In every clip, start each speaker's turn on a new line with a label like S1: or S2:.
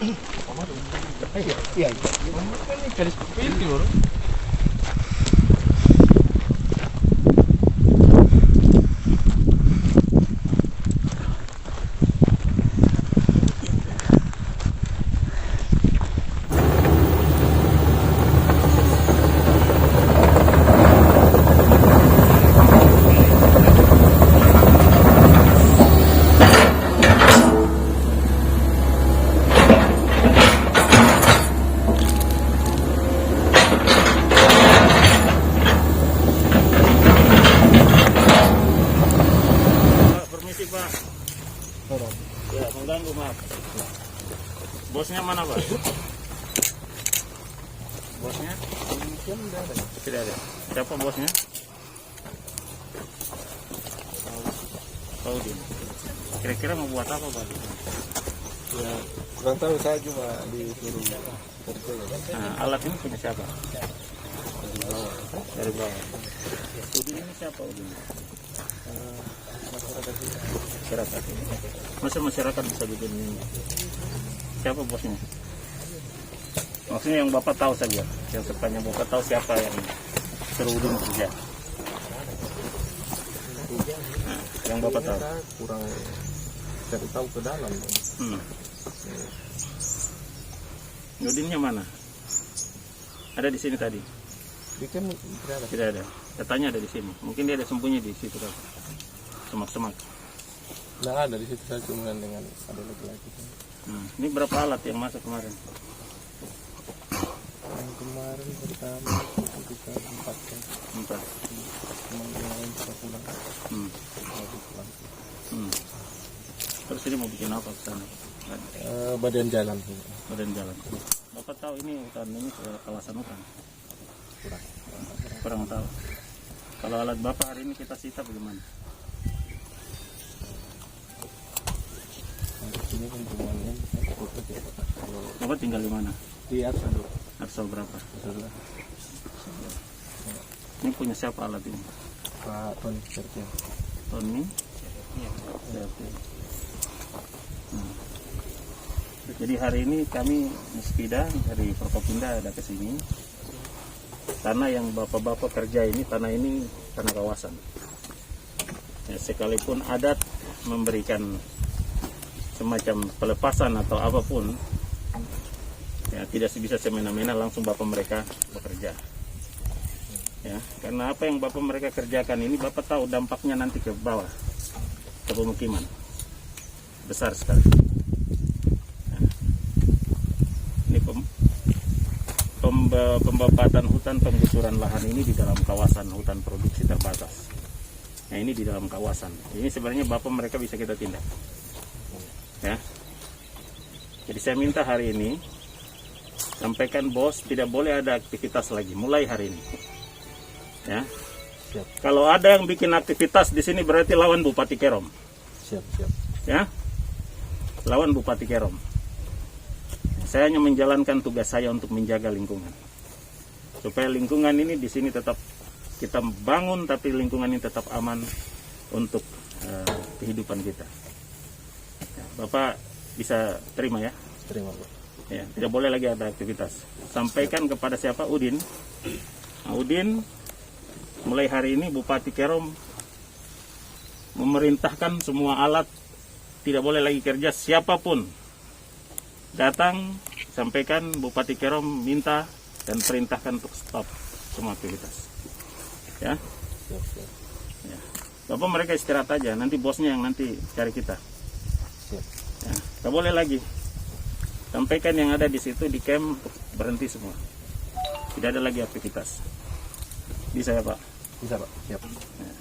S1: Iya. Ini garis pilih loh.
S2: Ya, mengganggu, maaf. Bosnya mana, Pak? Bosnya? Tidak ada. Siapa bosnya? Pak Udin. Kira-kira mau buat apa, Pak?
S1: Ya, kurang tahu, saya cuma disuruh kerja.
S2: Nah, alat ini punya siapa? Dari bawah. Udin ini siapa, Udin? Masyarakat. Masa masyarakat bisa bikin ini? Siapa bosnya? Maksudnya yang Bapak tahu saja. Yang sekiranya Bapak tahu siapa yang suruh Udin kerja. Nah, yang Bapak tahu.
S1: Kurang cari tahu ke dalam.
S2: Udinnya mana? Ada di sini tadi?
S1: Bikin tidak ada.
S2: Tidak ada. Katanya ada di sini. Mungkin dia ada sembunyi di situ, Kak. Semak-semak.
S1: Nggak ada di situ, saya cuma dengan ada laki-laki.
S2: Ini berapa alat yang masuk kemarin?
S1: Yang kemarin pertama kita 4. Kemarin kita pulang.
S2: Terus ini mau bikin apa ke sana?
S1: Badan jalan.
S2: Badan jalan. Bapak tahu ini hutan ini kawasan hutan? Kurang tahu. Kalau alat Bapak hari ini kita sita bagaimana?
S1: Ini kan cuma ini.
S2: Bapak tinggal di mana?
S1: Di atas.
S2: Arsal berapa? Ini punya siapa alat ini?
S1: Pak Tony Sertian.
S2: Tony? Sertian. Jadi hari ini kami Muspida dari Forkopimda ada ke sini. Tanah yang bapak-bapak kerja ini, tanah ini tanah kawasan. Ya, sekalipun adat memberikan semacam pelepasan atau apapun, ya tidak bisa semena-mena langsung bapak mereka bekerja. Ya, karena apa yang bapak mereka kerjakan ini bapak tahu dampaknya nanti ke bawah, ke pemukiman besar sekali. Ini pembabatan hutan, penggusuran lahan ini di dalam kawasan hutan produksi terbatas. Nah, ini di dalam kawasan. Ini sebenarnya bapak mereka bisa kita tindak. Ya. Jadi saya minta hari ini sampaikan bos tidak boleh ada aktivitas lagi mulai hari ini. Ya.
S1: Siap.
S2: Kalau ada yang bikin aktivitas di sini berarti lawan Bupati Kerom.
S1: Siap.
S2: Ya. Lawan Bupati Kerom. Saya hanya menjalankan tugas saya untuk menjaga lingkungan. Supaya lingkungan ini di sini tetap kita bangun, tapi lingkungan ini tetap aman untuk kehidupan kita. Ya, Bapak bisa terima ya?
S1: Terima, Pak.
S2: Ya, tidak boleh lagi ada aktivitas. Sampaikan kepada siapa? Udin. Nah, Udin, mulai hari ini Bupati Kerom memerintahkan semua alat tidak boleh lagi kerja, siapapun datang, sampaikan Bupati Kerom minta dan perintahkan untuk stop semua aktivitas. Ya.
S1: Siap.
S2: Ya. Bapak mereka istirahat aja, nanti bosnya yang nanti cari kita.
S1: Siap.
S2: Ya. Tidak boleh lagi. Sampaikan yang ada di situ di camp berhenti semua. Tidak ada lagi aktivitas. Bisa ya Pak?
S1: Bisa, Pak. Siap.
S2: Ya.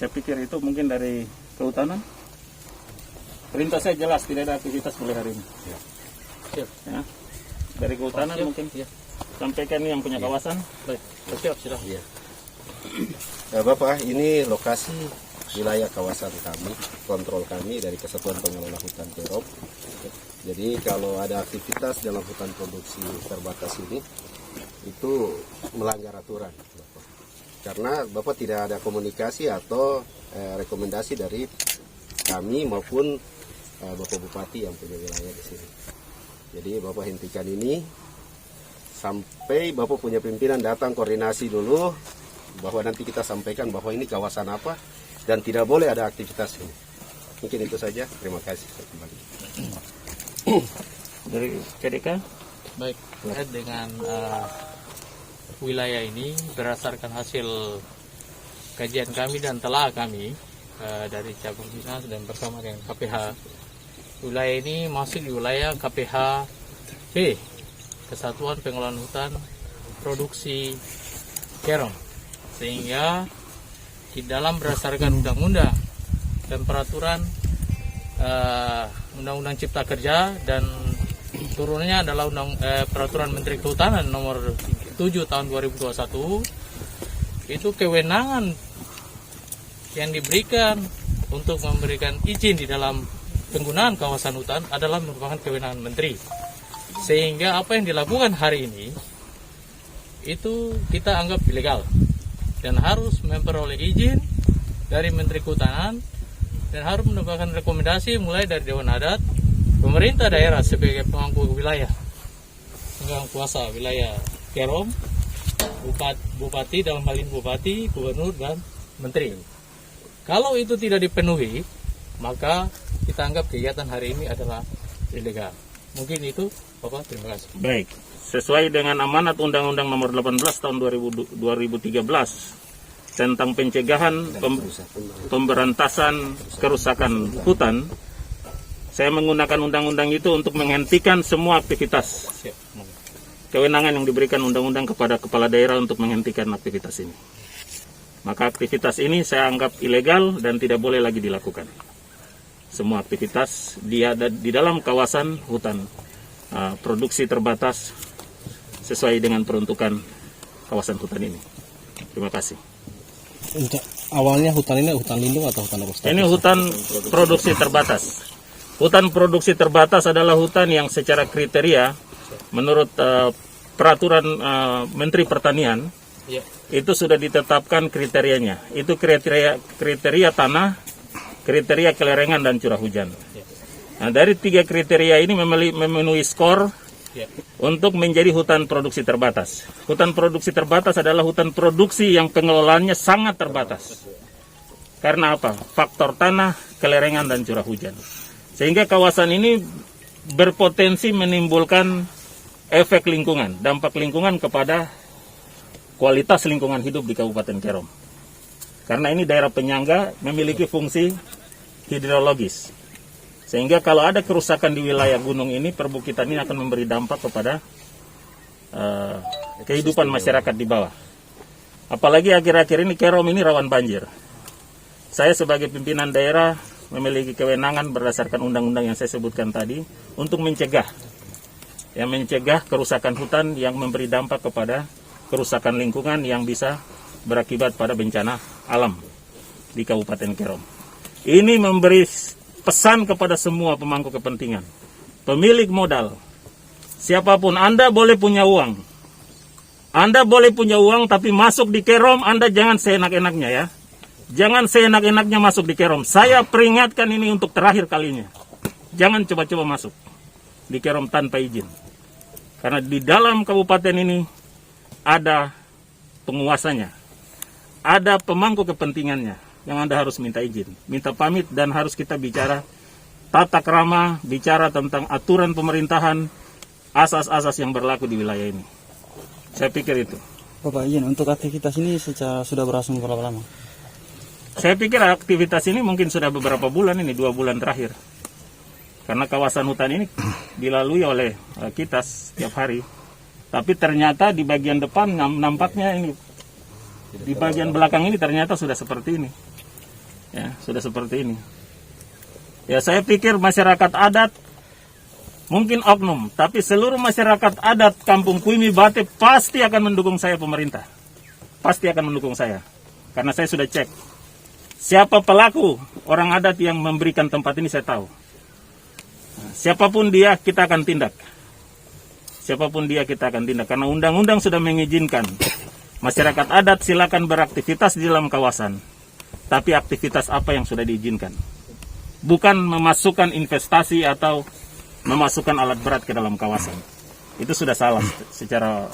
S2: Saya pikir itu mungkin dari kehutanan. Perintah saya jelas, tidak ada aktivitas mulai hari ini.
S1: Siap.
S2: Ya. Dari kehutanan mungkin.
S1: Ya.
S2: Sampaikan yang punya kawasan.
S1: Baik. Siap, sudah.
S3: Ya. Bapak, ini lokasi wilayah kawasan kami, kontrol kami dari Kesatuan Pengelola Hutan Kerom. Jadi kalau ada aktivitas dalam hutan produksi terbatas ini, itu melanggar aturan, Bapak. Karena Bapak tidak ada komunikasi atau rekomendasi dari kami maupun Bapak Bupati yang punya wilayah di sini. Jadi Bapak hentikan ini sampai Bapak punya pimpinan datang koordinasi dulu, bahwa nanti kita sampaikan bahwa ini kawasan apa dan tidak boleh ada aktivitas ini. Mungkin itu saja. Terima kasih. Saya kembali.
S2: Dari KDK?
S4: Baik, terkait dengan wilayah ini berdasarkan hasil kajian kami dan telah kami dari cabang dinas dan bersama dengan KPH, wilayah ini masuk di wilayah KPH B, Kesatuan Pengelolaan Hutan Produksi Kerom, sehingga di dalam berdasarkan undang-undang dan peraturan Undang-Undang Cipta Kerja dan turunannya adalah Peraturan Menteri Kehutanan nomor 7 tahun 2021, itu kewenangan yang diberikan untuk memberikan izin di dalam penggunaan kawasan hutan adalah merupakan kewenangan menteri. Sehingga apa yang dilakukan hari ini itu kita anggap ilegal dan harus memperoleh izin dari Menteri Kehutanan dan harus mendapatkan rekomendasi mulai dari Dewan Adat, pemerintah daerah sebagai pemangku wilayah, pemegang kuasa wilayah Kerom, bupati dalam hal ini bupati, gubernur, dan menteri. Kalau itu tidak dipenuhi, maka kita anggap kegiatan hari ini adalah ilegal. Mungkin itu, Bapak. Terima kasih.
S2: Baik, sesuai dengan amanat Undang-Undang Nomor 18 Tahun 2013 tentang pencegahan pemberantasan kerusakan hutan, saya menggunakan undang-undang itu untuk menghentikan semua aktivitas. Kewenangan yang diberikan undang-undang kepada kepala daerah untuk menghentikan aktivitas ini. Maka aktivitas ini saya anggap ilegal dan tidak boleh lagi dilakukan. Semua aktivitas di dalam kawasan hutan produksi terbatas sesuai dengan peruntukan kawasan hutan ini. Terima kasih.
S5: Untuk awalnya hutan ini hutan lindung atau hutan apa?
S2: Ini hutan produksi terbatas. Hutan produksi terbatas adalah hutan yang secara kriteria menurut peraturan Menteri Pertanian itu sudah ditetapkan kriterianya. Itu kriteria tanah, kriteria kelerengan dan curah hujan. Nah, dari 3 kriteria ini memenuhi skor untuk menjadi hutan produksi terbatas. Hutan produksi terbatas adalah hutan produksi yang pengelolaannya sangat terbatas. Karena apa? Faktor tanah, kelerengan dan curah hujan. Sehingga kawasan ini berpotensi menimbulkan efek lingkungan, dampak lingkungan kepada kualitas lingkungan hidup di Kabupaten Kerom. Karena ini daerah penyangga memiliki fungsi hidrologis. Sehingga kalau ada kerusakan di wilayah gunung ini, perbukitan ini akan memberi dampak kepada kehidupan masyarakat di bawah. Apalagi akhir-akhir ini Kerom ini rawan banjir. Saya sebagai pimpinan daerah memiliki kewenangan berdasarkan undang-undang yang saya sebutkan tadi untuk mencegah kerusakan hutan yang memberi dampak kepada kerusakan lingkungan yang bisa berakibat pada bencana alam di Kabupaten Kerom. Ini memberi pesan kepada semua pemangku kepentingan, pemilik modal, siapapun. Anda boleh punya uang, tapi masuk di Kerom Anda jangan seenak-enaknya ya. Jangan seenak-enaknya masuk di Kerom. Saya peringatkan ini untuk terakhir kalinya. Jangan coba-coba masuk di Kerom tanpa izin. Karena di dalam kabupaten ini ada penguasanya, ada pemangku kepentingannya yang Anda harus minta izin, minta pamit, dan harus kita bicara tata krama, bicara tentang aturan pemerintahan, asas-asas yang berlaku di wilayah ini. Saya pikir itu.
S5: Bapak izin, untuk aktivitas ini sudah berlangsung berapa lama?
S2: Saya pikir aktivitas ini mungkin sudah beberapa bulan ini, 2 bulan terakhir. Karena kawasan hutan ini dilalui oleh kita setiap hari. Tapi ternyata di bagian depan nampaknya ini, di bagian belakang ini ternyata sudah seperti ini. Ya, sudah seperti ini. Ya, saya pikir masyarakat adat, mungkin oknum, tapi seluruh masyarakat adat Kampung Kuimi Bate pasti akan mendukung saya pemerintah. Pasti akan mendukung saya. Karena saya sudah cek. Siapa pelaku orang adat yang memberikan tempat ini saya tahu. Siapapun dia kita akan tindak. Siapapun dia kita akan tindak. Karena undang-undang sudah mengizinkan masyarakat adat silakan beraktivitas di dalam kawasan. Tapi aktivitas apa yang sudah diizinkan? bukan memasukkan investasi atau memasukkan alat berat ke dalam kawasan. Itu sudah salah secara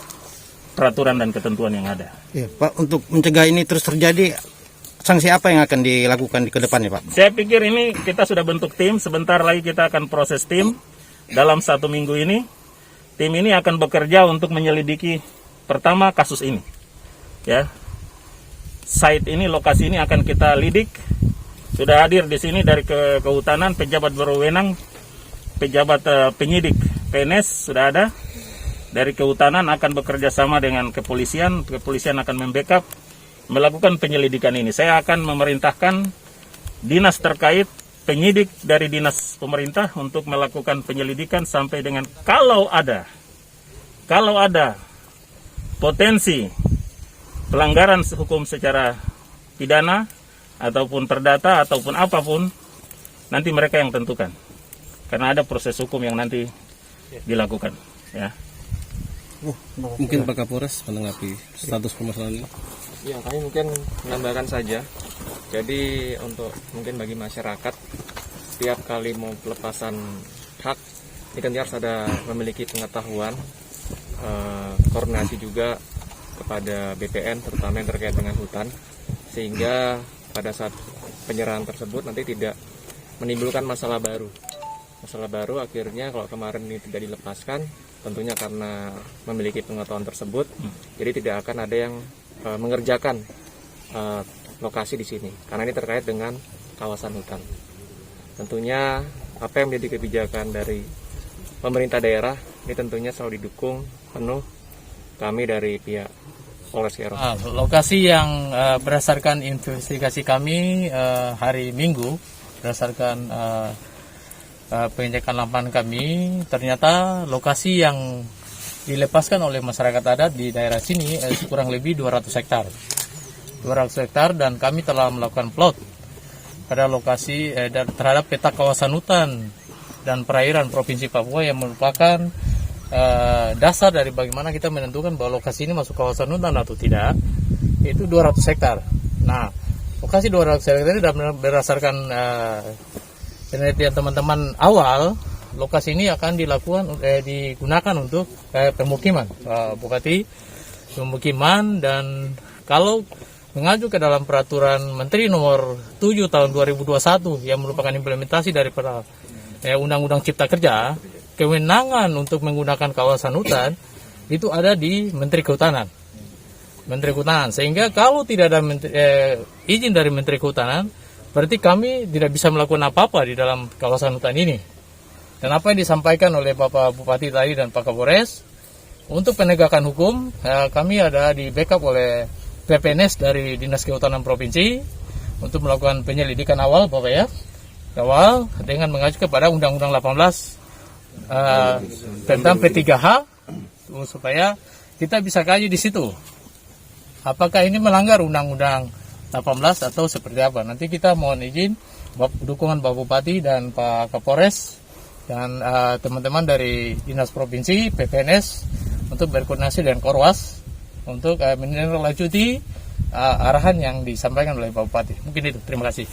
S2: peraturan dan ketentuan yang ada.
S6: Ya, Pak, untuk mencegah ini terus terjadi, sanksi apa yang akan dilakukan ke depannya, Pak?
S2: Saya pikir ini kita sudah bentuk tim, sebentar lagi kita akan proses tim. Dalam 1 minggu ini, tim ini akan bekerja untuk menyelidiki pertama kasus ini. Ya, site ini, lokasi ini akan kita lidik. Sudah hadir di sini dari kehutanan, pejabat berwenang, pejabat penyidik PNS sudah ada. Dari kehutanan akan bekerja sama dengan kepolisian akan membackup, melakukan penyelidikan ini. Saya akan memerintahkan dinas terkait, penyidik dari dinas pemerintah untuk melakukan penyelidikan sampai dengan kalau ada potensi pelanggaran hukum secara pidana ataupun perdata ataupun apapun, nanti mereka yang tentukan. Karena ada proses hukum yang nanti dilakukan, ya.
S5: Mungkin Pak Kapolres menanggapi status permasalahan ini.
S7: Ya, kami mungkin menambahkan saja. Jadi untuk mungkin bagi masyarakat, setiap kali mau pelepasan hak, ini kan harus ada memiliki pengetahuan, koordinasi juga kepada BPN, terutama yang terkait dengan hutan, sehingga pada saat penyerahan tersebut nanti tidak menimbulkan masalah baru. Masalah baru akhirnya kalau kemarin ini tidak dilepaskan, tentunya karena memiliki pengetahuan tersebut, jadi tidak akan ada yang mengerjakan lokasi di sini, karena ini terkait dengan kawasan hutan. Tentunya apa yang menjadi kebijakan dari pemerintah daerah ini tentunya selalu didukung penuh kami dari pihak Polres Kero.
S4: Lokasi yang berdasarkan investigasi kami hari Minggu, berdasarkan pengecekan lapangan kami, ternyata lokasi yang dilepaskan oleh masyarakat adat di daerah sini kurang lebih 200 hektar. 200 hektar, dan kami telah melakukan plot pada lokasi terhadap peta kawasan hutan dan perairan Provinsi Papua yang merupakan dasar dari bagaimana kita menentukan bahwa lokasi ini masuk kawasan hutan atau tidak, itu 200 hektar. Nah, lokasi 200 hektar ini berdasarkan penelitian teman-teman awal, lokasi ini akan digunakan untuk pemukiman, Bupati, pemukiman, dan kalau mengacu ke dalam peraturan Menteri nomor 7 tahun 2021 yang merupakan implementasi daripada Undang-Undang Cipta Kerja, kewenangan untuk menggunakan kawasan hutan itu ada di Menteri Kehutanan. Menteri Kehutanan, sehingga kalau tidak ada izin dari Menteri Kehutanan, berarti kami tidak bisa melakukan apa-apa di dalam kawasan hutan ini. Dan apa yang disampaikan oleh Bapak Bupati tadi dan Pak Kapolres, untuk penegakan hukum, kami ada di backup oleh PPNS dari Dinas Kehutanan Provinsi untuk melakukan penyelidikan awal, Bapak ya, awal dengan mengacu kepada Undang-Undang 18 tentang P3H, supaya kita bisa kaji di situ. Apakah ini melanggar Undang-Undang 18 atau seperti apa? Nanti kita mohon izin dukungan Bapak Bupati dan Pak Kapolres dan teman-teman dari Dinas Provinsi, PPNS untuk berkoordinasi dengan Korwas untuk menindaklanjuti arahan yang disampaikan oleh Pak Bupati. Mungkin itu. Terima kasih.